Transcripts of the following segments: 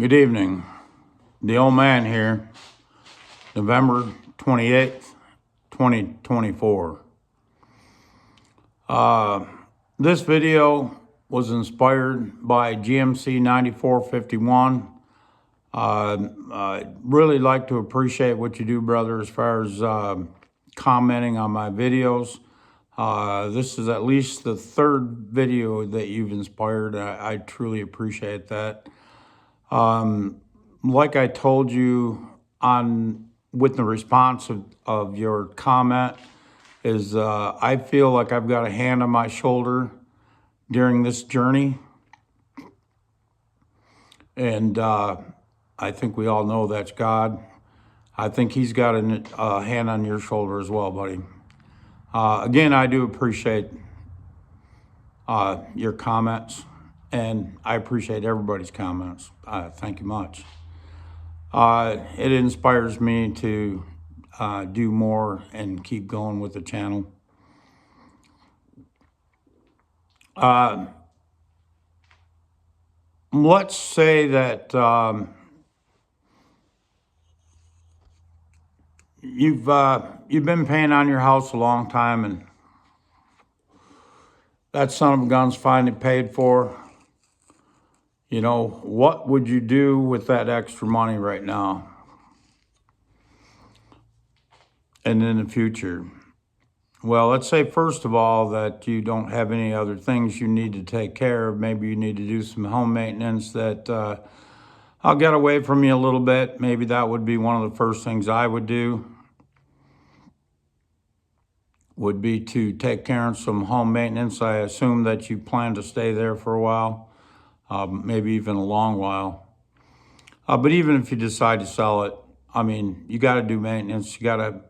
Good evening. The old man here, November 28th, 2024. This video was inspired by GMC 9451. I'd really like to appreciate what you do, brother, as far as commenting on my videos. This is at least the third video that you've inspired. I truly appreciate that. Like I told you with the response of your comment is I feel like I've got a hand on my shoulder during this journey. And I think we all know that's God. I think he's got a hand on your shoulder as well, buddy. Again, I do appreciate your comments, and I appreciate everybody's comments. Thank you much. It inspires me to do more and keep going with the channel. Let's say that you've been paying on your house a long time, and that son of a gun's finally paid for. You know, what would you do with that extra money right now and in the future? Well, let's say first of all that you don't have any other things you need to take care of. Maybe you need to do some home maintenance that I'll get away from you a little bit. Maybe that would be one of the first things I would do, would be to take care of some home maintenance. I assume that you plan to stay there for a while. Maybe even a long while. But even if you decide to sell it, I mean, you got to do maintenance. You got to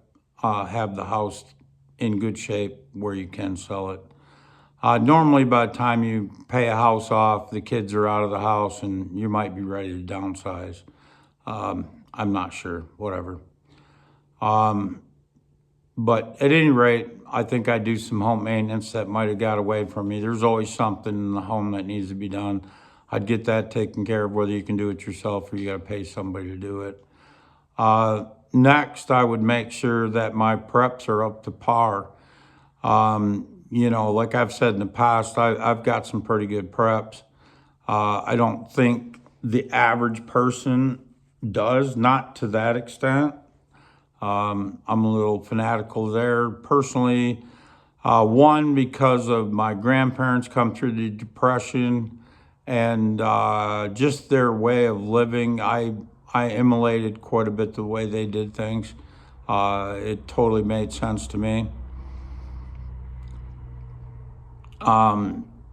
have the house in good shape where you can sell it. Normally, by the time you pay a house off, the kids are out of the house and you might be ready to downsize. I'm not sure, whatever. But at any rate, I think I do some home maintenance that might have got away from me. There's always something in the home that needs to be done. I'd get that taken care of, whether you can do it yourself or you got to pay somebody to do it. Next, I would make sure that my preps are up to par. You know, like I've said in the past, I've got some pretty good preps. I don't think the average person does, not to that extent. I'm a little fanatical there. Personally, one, because of my grandparents come through the Depression and just their way of living, I emulated quite a bit the way they did things. It totally made sense to me.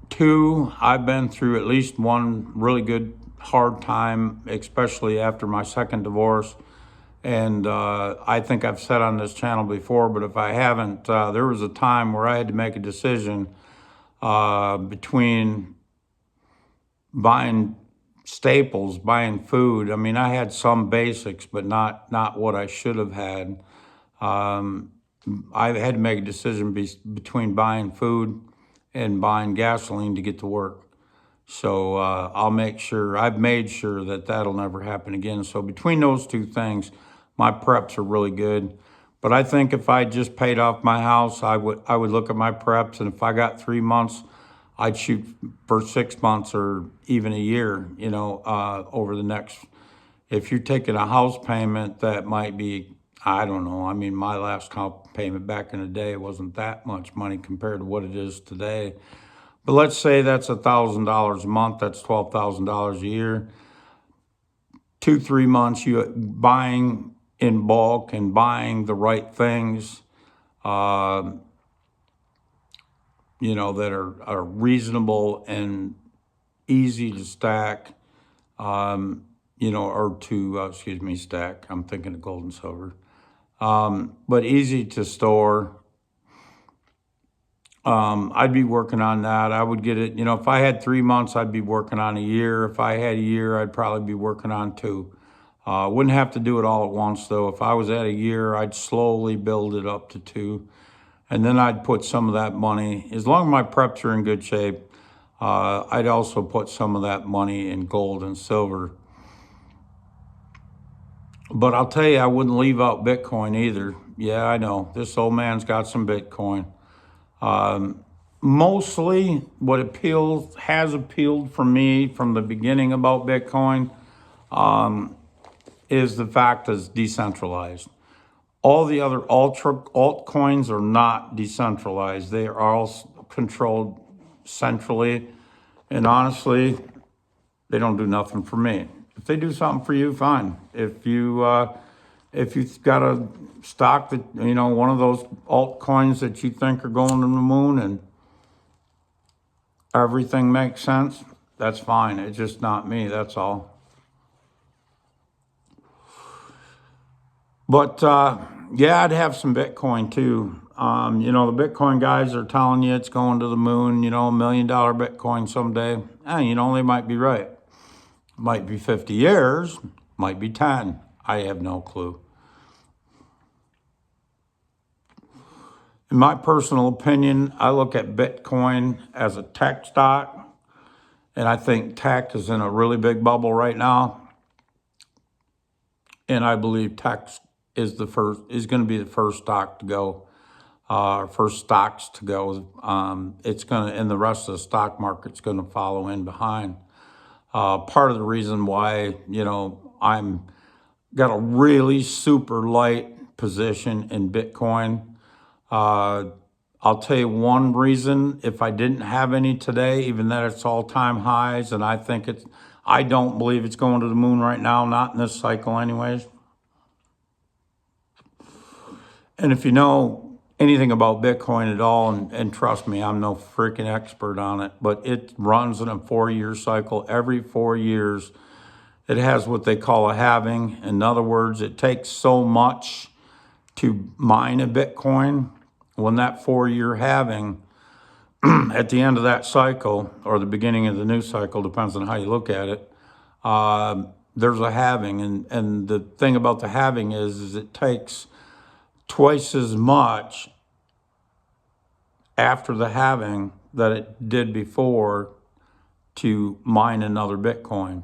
Two, I've been through at least one really good hard time, especially after my second divorce. And I think I've said on this channel before, but if I haven't, there was a time where I had to make a decision between buying staples, buying food. I mean, I had some basics, but not what I should have had. I had to make a decision between buying food and buying gasoline to get to work. So I've made sure that that'll never happen again. So between those two things, my preps are really good. But I think if I just paid off my house, I would look at my preps, and if I got 3 months, I'd shoot for 6 months or even a year, you know, over the next. If you're taking a house payment, that might be, I don't know. I mean, my last house payment back in the day wasn't that much money compared to what it is today. But let's say that's $1,000 a month. That's $12,000 a year. 2-3 months, you buying in bulk and buying the right things, you know, that are reasonable and easy to stack, you know, or to, stack. I'm thinking of gold and silver. But easy to store. I'd be working on that. I would get it, you know, if I had 3 months, I'd be working on a year. If I had a year, I'd probably be working on 2. Wouldn't have to do it all at once, though. If I was at a year, I'd slowly build it up to 2. And then I'd put some of that money, as long as my preps are in good shape, I'd also put some of that money in gold and silver. But I'll tell you, I wouldn't leave out Bitcoin either. Yeah, I know. This old man's got some Bitcoin. Mostly what has appealed for me from the beginning about Bitcoin is the fact that it's decentralized. All the other altcoins are not decentralized. They are all controlled centrally. And honestly, they don't do nothing for me. If they do something for you, fine. If you've got a stock that, one of those altcoins that you think are going to the moon and everything makes sense, that's fine. It's just not me, that's all. But yeah, I'd have some Bitcoin too. The Bitcoin guys are telling you it's going to the moon, $1 million Bitcoin someday. And, they might be right. Might be 50 years, might be 10. I have no clue. In my personal opinion, I look at Bitcoin as a tech stock, and I think tech is in a really big bubble right now. And I believe tech is going to be the first stock to go, first stocks to go. And the rest of the stock market's going to follow in behind. Part of the reason why, I'm got a really super light position in Bitcoin. I'll tell you one reason, if I didn't have any today, even that it's all-time highs, and I don't believe it's going to the moon right now, not in this cycle anyways. And if you know anything about Bitcoin at all, and trust me, I'm no freaking expert on it, but it runs in a 4-year cycle. Every 4 years, it has what they call a halving. In other words, it takes so much to mine a Bitcoin. When that 4-year halving, at the end of that cycle, or the beginning of the new cycle, depends on how you look at it, there's a halving. And the thing about the halving is it takes twice as much after the halving that it did before to mine another Bitcoin.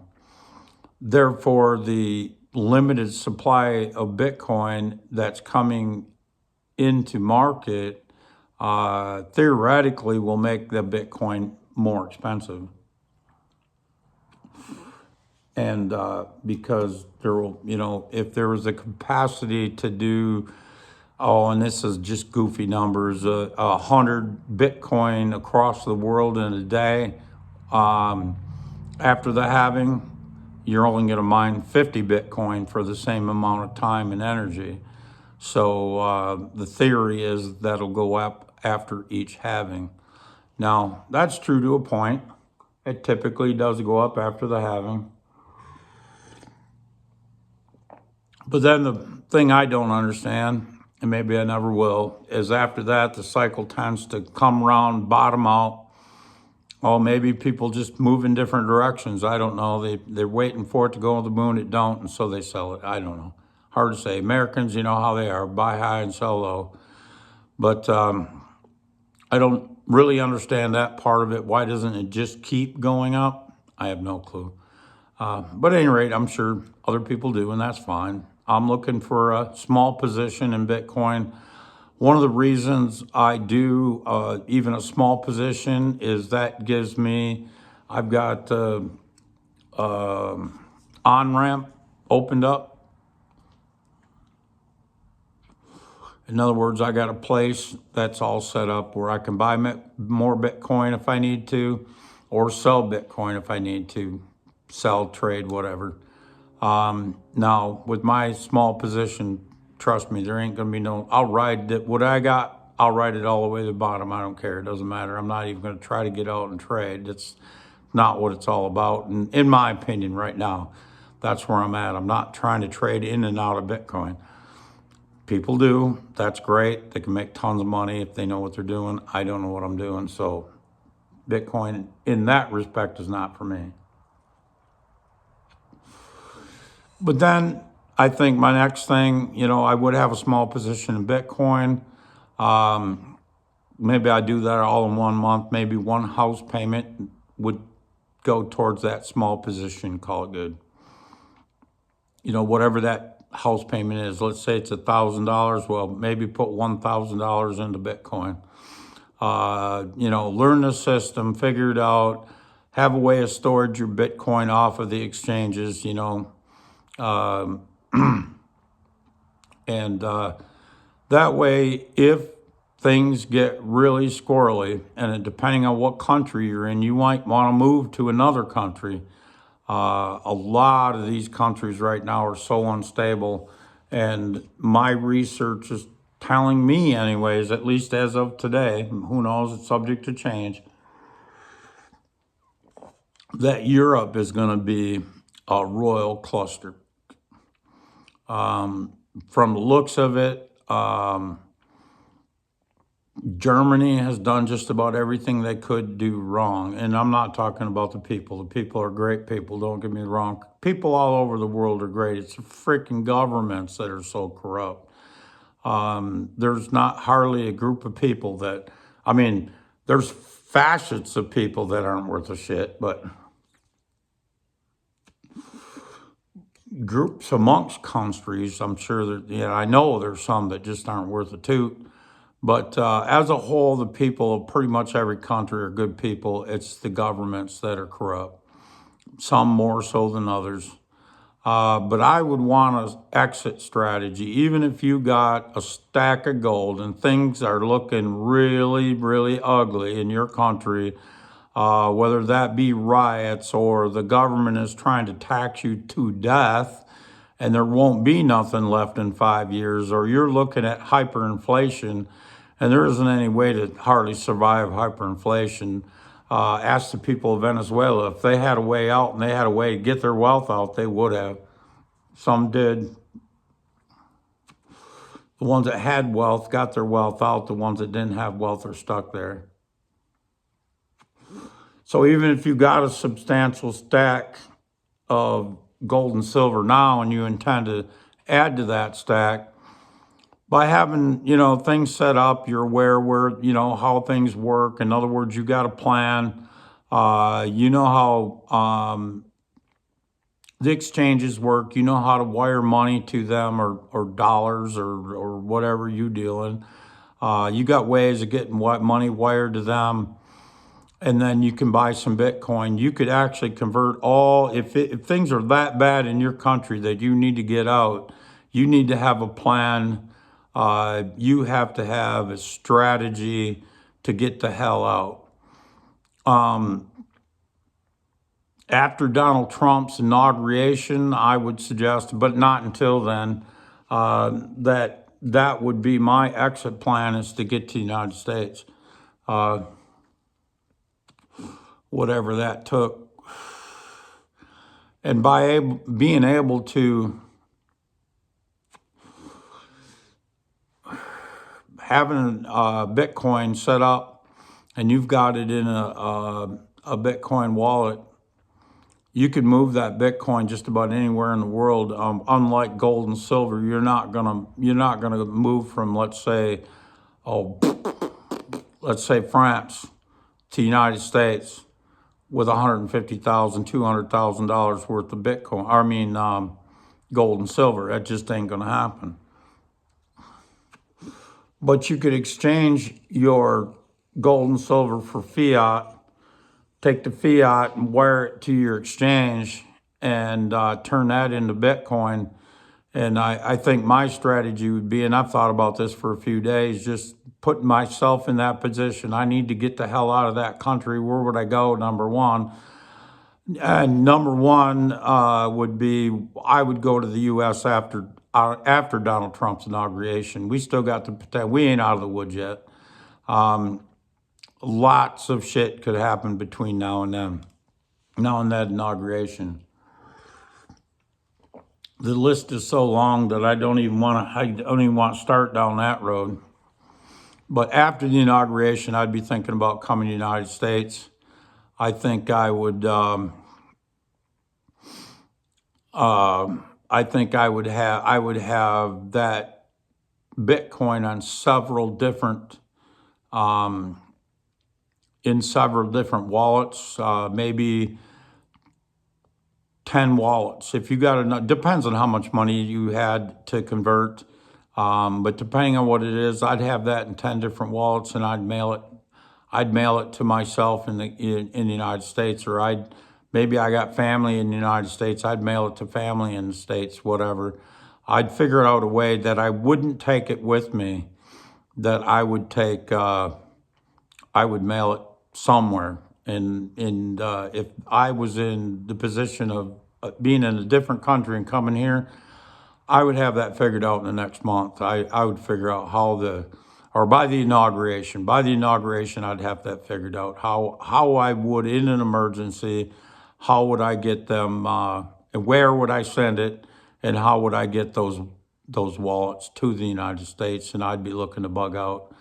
Therefore, the limited supply of Bitcoin that's coming into market theoretically will make the Bitcoin more expensive. And because there will, if there was a capacity to do, and this is just goofy numbers, 100 Bitcoin across the world in a day, after the halving, you're only going to mine 50 Bitcoin for the same amount of time and energy. So the theory is that'll go up after each halving. Now, that's true to a point. It typically does go up after the halving. But then the thing I don't understand, and maybe I never will, is after that, the cycle tends to come around, bottom out. Oh, maybe people just move in different directions. I don't know. They're waiting for it to go on the moon. It don't, and so they sell it. I don't know. Hard to say. Americans, you know how they are. Buy high and sell low. But I don't really understand that part of it. Why doesn't it just keep going up? I have no clue. But at any rate, I'm sure other people do, and that's fine. I'm looking for a small position in Bitcoin. One of the reasons I do even a small position is that gives me, I've got on-ramp opened up. In other words, I got a place that's all set up where I can buy more Bitcoin if I need to, or sell Bitcoin if I need to, sell, trade, whatever. Now, with my small position, trust me, there ain't going to be no, I'll ride it. What I got, I'll ride it all the way to the bottom. I don't care. It doesn't matter. I'm not even going to try to get out and trade. It's not what it's all about. And in my opinion right now, that's where I'm at. I'm not trying to trade in and out of Bitcoin. People do. That's great. They can make tons of money if they know what they're doing. I don't know what I'm doing. So Bitcoin in that respect is not for me. But then I think my next thing, I would have a small position in Bitcoin. Maybe I do that all in 1 month. Maybe one house payment would go towards that small position, call it good. whatever that house payment is. Let's say it's $1,000. Well, maybe put $1,000 into Bitcoin. Learn the system, figure it out, have a way of storage your Bitcoin off of the exchanges, um, and that way, if things get really squirrely, and depending on what country you're in, you might want to move to another country. A lot of these countries right now are so unstable, and my research is telling me, anyways, at least as of today, who knows, it's subject to change, that Europe is going to be a royal cluster. From the looks of it, Germany has done just about everything they could do wrong. And I'm not talking about the people. The people are great people, don't get me wrong. People all over the world are great. It's the freaking governments that are so corrupt. There's not hardly a group of people that, there's facets of people that aren't worth a shit, but groups amongst countries, I'm sure that, I know there's some that just aren't worth a toot. But as a whole, the people of pretty much every country are good people. It's the governments that are corrupt, some more so than others. But I would want an exit strategy, even if you got a stack of gold and things are looking really, really ugly in your country, whether that be riots or the government is trying to tax you to death and there won't be nothing left in 5 years, or you're looking at hyperinflation and there isn't any way to hardly survive hyperinflation. Ask the people of Venezuela if they had a way out and they had a way to get their wealth out, they would have. Some did. The ones that had wealth got their wealth out. The ones that didn't have wealth are stuck there. So even if you got a substantial stack of gold and silver now and you intend to add to that stack, by having, things set up, you're aware where, how things work. In other words, you got a plan. You know how the exchanges work. You know how to wire money to them, or dollars, or whatever you dealing. You got ways of getting money wired to them. And then you can buy some Bitcoin. You could actually convert if things are that bad in your country that you need to get out, you need to have a plan. You have to have a strategy to get the hell out. After Donald Trump's inauguration, I would suggest, but not until then, that would be my exit plan, is to get to the United States. Whatever that took. And by being able to having Bitcoin set up and you've got it in a Bitcoin wallet, you can move that Bitcoin just about anywhere in the world. Unlike gold and silver, you're not gonna move from, let's say France to the United States with $150,000, $200,000 worth of Bitcoin. Gold and silver. That just ain't gonna happen. But you could exchange your gold and silver for fiat, take the fiat and wire it to your exchange, and turn that into Bitcoin. And I think my strategy would be, and I've thought about this for a few days, just putting myself in that position. I need to get the hell out of that country. Where would I go, number one? And number one would be, I would go to the U.S. after Donald Trump's inauguration. We still got to protect. We ain't out of the woods yet. Lots of shit could happen between now and then. Now and that inauguration. The list is so long that I don't even want to start down that road. But after the inauguration, I'd be thinking about coming to the United States. I think I would. I think I would have that Bitcoin on several different, in several different wallets. Maybe 10 wallets. If you got enough, depends on how much money you had to convert. But depending on what it is, I'd have that in 10 different wallets, and I'd mail it. I'd mail it to myself in the United States, or maybe I got family in the United States. I'd mail it to family in the States, whatever. I'd figure out a way that I wouldn't take it with me, that I would take, I would mail it somewhere. And if I was in the position of being in a different country and coming here, I would have that figured out in the next month. I would figure out or by the inauguration. By the inauguration, I'd have that figured out. How I would, in an emergency, how would I get them, and where would I send it, and how would I get those wallets to the United States, and I'd be looking to bug out.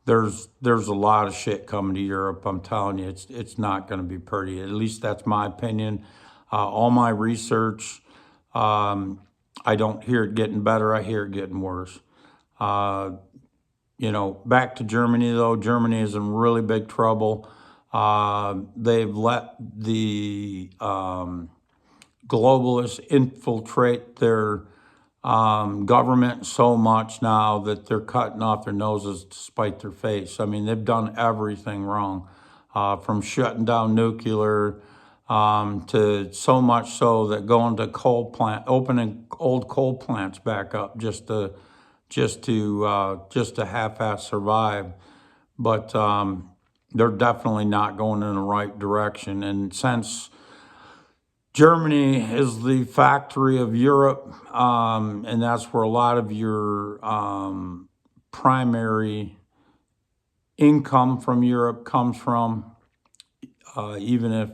There's a lot of shit coming to Europe. I'm telling you, it's not going to be pretty. At least that's my opinion. All my research, I don't hear it getting better. I hear it getting worse. Back to Germany though. Germany is in really big trouble. They've let the globalists infiltrate their government so much now that they're cutting off their noses to spite their face. I mean, they've done everything wrong, from shutting down nuclear, to so much so that going to opening old coal plants back up just to half-ass survive. But they're definitely not going in the right direction. And since Germany is the factory of Europe, and that's where a lot of your primary income from Europe comes from. Even if,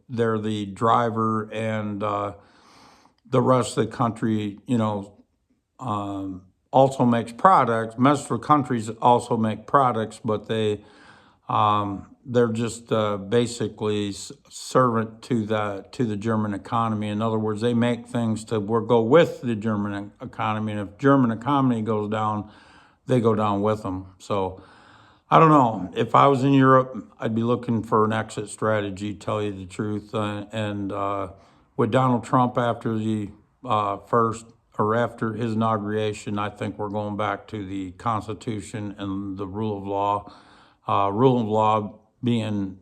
they're the driver and the rest of the country, also makes products. Most of the countries also make products, but they're just basically servant to the German economy. In other words, they make things to go with the German economy, and if German economy goes down, they go down with them. So I don't know. If I was in Europe, I'd be looking for an exit strategy, tell you the truth. And with Donald Trump after the after his inauguration, I think we're going back to the Constitution and the rule of law. Rule of law being,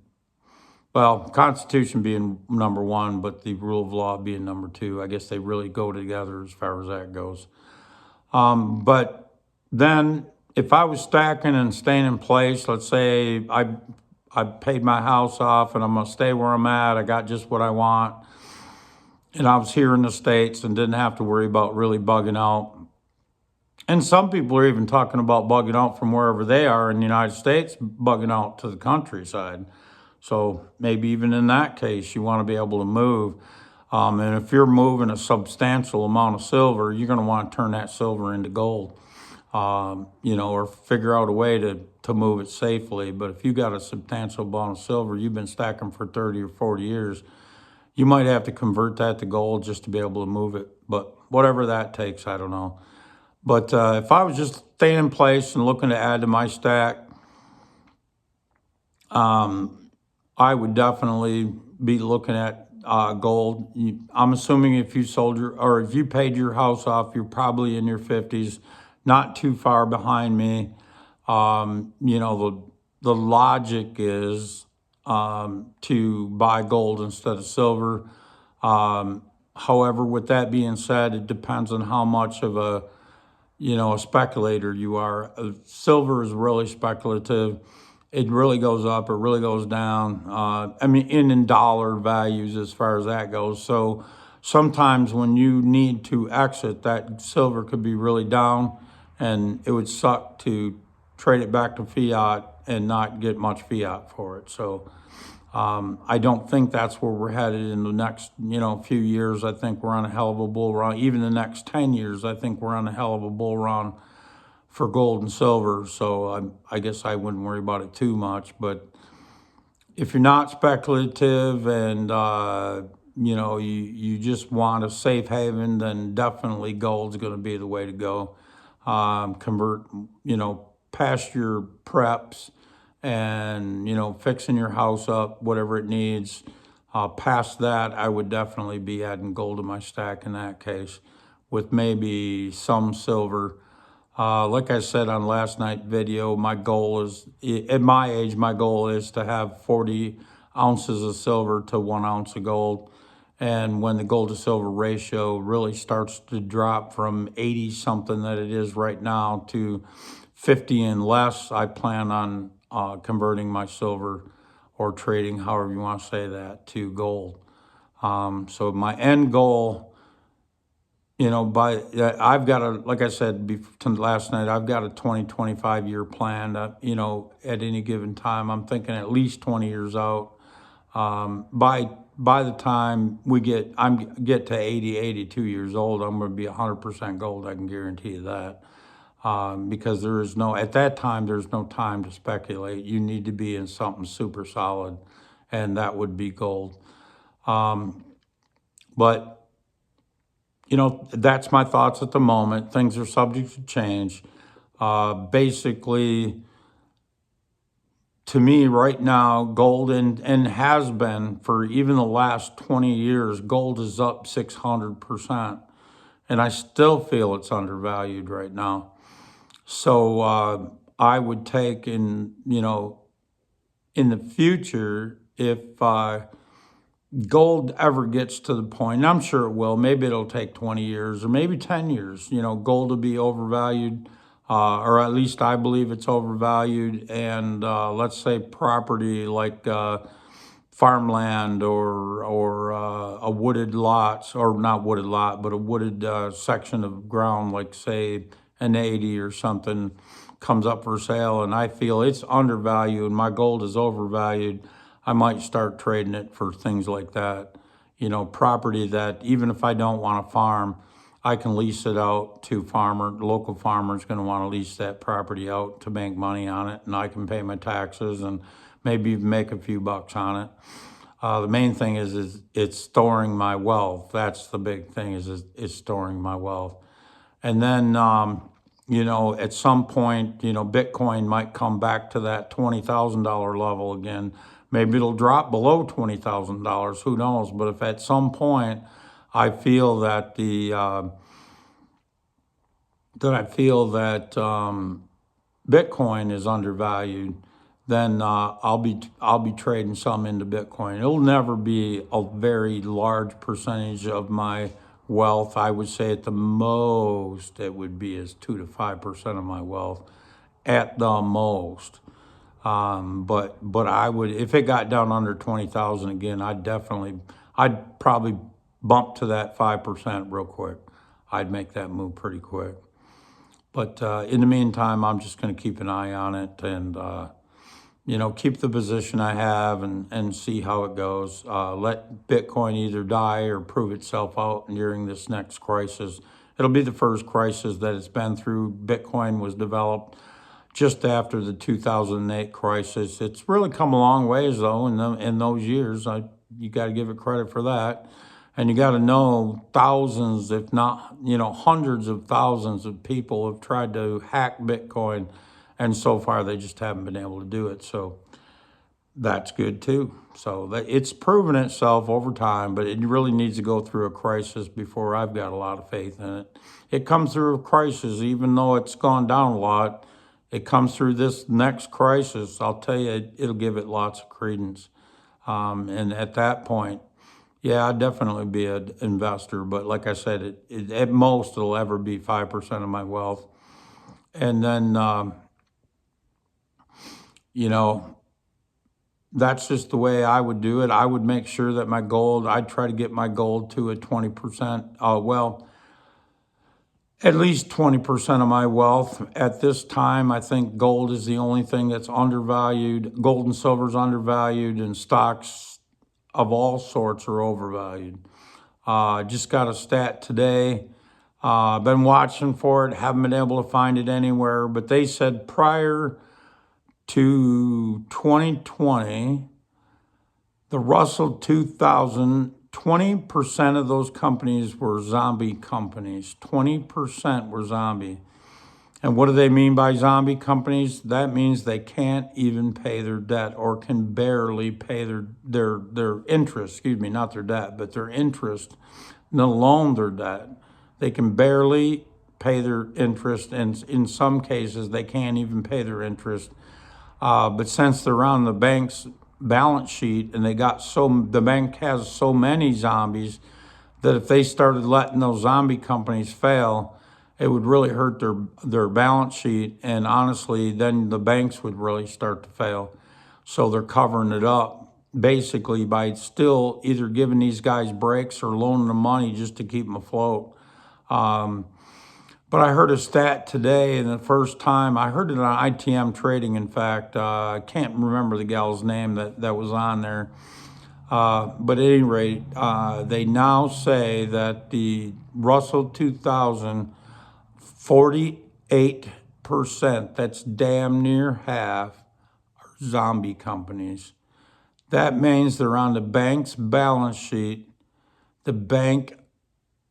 Constitution being number one, but the rule of law being number two. I guess they really go together as far as that goes. But then, if I was stacking and staying in place, let's say I paid my house off and I'm gonna stay where I'm at, I got just what I want, and I was here in the States and didn't have to worry about really bugging out. And some people are even talking about bugging out from wherever they are in the United States, bugging out to the countryside. So maybe even in that case, you want to be able to move. And if you're moving a substantial amount of silver, you're going to want to turn that silver into gold. Or figure out a way to move it safely. But if you got a substantial amount of silver you've been stacking for 30 or 40 years, you might have to convert that to gold just to be able to move it. But whatever that takes, I don't know. But if I was just staying in place and looking to add to my stack, I would definitely be looking at gold. I'm assuming if you paid your house off, you're probably in your 50s, not too far behind me. The logic is to buy gold instead of silver. However, with that being said, it depends on how much of a speculator you are. Silver is really speculative. It really goes up, it really goes down. In dollar values as far as that goes. So sometimes when you need to exit, that silver could be really down, and it would suck to trade it back to fiat and not get much fiat for it. So I don't think that's where we're headed in the next, few years. I think we're on a hell of a bull run. Even the next 10 years, I think we're on a hell of a bull run for gold and silver. So I guess I wouldn't worry about it too much. But if you're not speculative and, you just want a safe haven, then definitely gold's going to be the way to go. Convert, past your preps and, fixing your house up, whatever it needs. Past that, I would definitely be adding gold to my stack in that case, with maybe some silver. Like I said on last night's video, my goal is, at my age, my goal is to have 40 ounces of silver to 1 ounce of gold. And when the gold to silver ratio really starts to drop from 80 something that it is right now to 50 and less, I plan on converting my silver or trading, however you want to say that, to gold. So my end goal, I've got a, like I said last night, I've got a 20-25 year plan that, at any given time, I'm thinking at least 20 years out. By the time I get to 80, 82 years old, I'm going to be 100% gold. I can guarantee you that. Because at that time, there's no time to speculate. You need to be in something super solid, and that would be gold. But that's my thoughts at the moment. Things are subject to change. Basically, to me right now, gold and has been for even the last 20 years, gold is up 600%. And I still feel it's undervalued right now. So I would take in the future, if gold ever gets to the point, and I'm sure it will, maybe it'll take 20 years or maybe 10 years, gold will be overvalued, or at least I believe it's overvalued. And let's say property like farmland or a wooded lot, or not wooded lot, but a wooded section of ground, like say an 80 or something, comes up for sale, and I feel it's undervalued and my gold is overvalued, I might start trading it for things like that. Property that even if I don't want to farm, I can lease it out to local farmer's going to want to lease that property out to make money on it, and I can pay my taxes and maybe even make a few bucks on it. The main thing is it's storing my wealth. That's the big thing, is storing my wealth. And then, at some point, Bitcoin might come back to that $20,000 level again. Maybe it'll drop below $20,000. Who knows? But if at some point I feel that Bitcoin is undervalued, then I'll be trading some into Bitcoin. It'll never be a very large percentage of my wealth. I would say at the most it would be as 2 to 5% of my wealth, at the most. But I would, if it got down under 20,000 again, I'd probably bump to that 5% real quick. I'd make that move pretty quick. But in the meantime, I'm just going to keep an eye on it and keep the position I have and see how it goes. Let Bitcoin either die or prove itself out during this next crisis. It'll be the first crisis that it's been through. Bitcoin was developed just after the 2008 crisis. It's really come a long ways, though, in those years. You got to give it credit for that. And you got to know thousands, if not, hundreds of thousands of people have tried to hack Bitcoin, and so far they just haven't been able to do it. So that's good too. So it's proven itself over time, but it really needs to go through a crisis before I've got a lot of faith in it. It comes through a crisis, even though it's gone down a lot. It comes through this next crisis, I'll tell you, it'll give it lots of credence. And at that point, yeah, I'd definitely be an investor. But like I said, at most, it'll ever be 5% of my wealth. And then, that's just the way I would do it. I would make sure that I'd try to get my gold to a 20%, at least 20% of my wealth. At this time, I think gold is the only thing that's undervalued. Gold and silver is undervalued, and stocks of all sorts are overvalued. Just got a stat today. I've been watching for it, haven't been able to find it anywhere, but they said prior to 2020, the Russell 2000, 20% of those companies were zombie companies. 20% were zombie. And what do they mean by zombie companies? That means they can't even pay their debt or can barely pay their interest, excuse me, not their debt, but their interest, let alone their debt. They can barely pay their interest, and in some cases, they can't even pay their interest. But since they're on the bank's balance sheet and the bank has so many zombies that if they started letting those zombie companies fail, it would really hurt their balance sheet. And honestly, then the banks would really start to fail. So they're covering it up basically by still either giving these guys breaks or loaning them money just to keep them afloat. But I heard a stat today, and the first time I heard it on ITM Trading. In fact, I can't remember the gal's name that was on there. But at any rate, they now say that the Russell 2000, 48%, that's damn near half, are zombie companies. That means they're on the bank's balance sheet. The bank,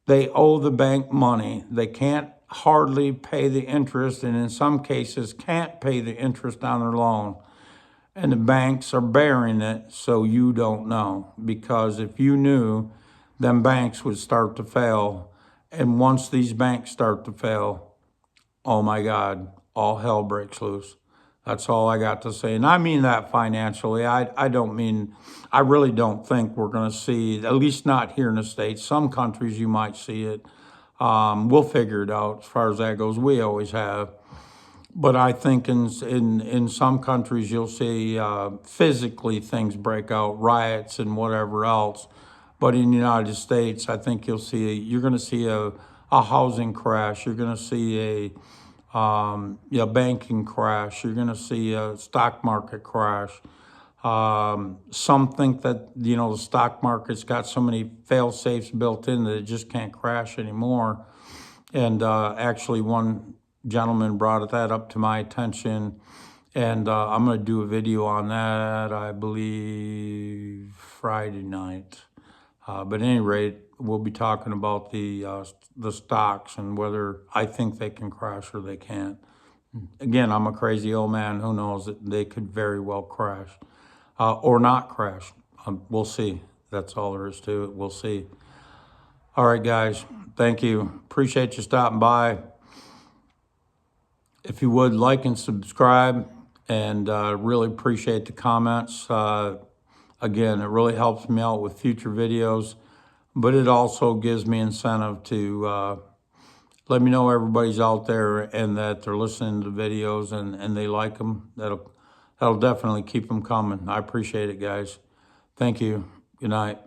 they owe the bank money. They can't hardly pay the interest, and in some cases can't pay the interest on their loan. And the banks are bearing it, so you don't know. Because if you knew, then banks would start to fail. And once these banks start to fail, oh my God, all hell breaks loose. That's all I got to say. And I mean that financially. I really don't think we're going to see, at least not here in the States. Some countries you might see it. We'll figure it out as far as that goes. We always have. But I think in some countries you'll see physically things break out, riots and whatever else. But in the United States, I think you're going to see a housing crash. You're going to see a banking crash. You're going to see a stock market crash. Some think that, the stock market's got so many fail safes built in that it just can't crash anymore. And actually one gentleman brought that up to my attention, and I'm going to do a video on that, I believe, Friday night. But at any rate, we'll be talking about the stocks and whether I think they can crash or they can't. Again, I'm a crazy old man. Who knows? They could very well crash or not crash. We'll see. That's all there is to it. We'll see. All right, guys. Thank you. Appreciate you stopping by. If you would, like and subscribe, and really appreciate the comments. Again, it really helps me out with future videos, but it also gives me incentive to let me know everybody's out there and that they're listening to the videos and they like them. That'll definitely keep them coming. I appreciate it, guys. Thank you. Good night.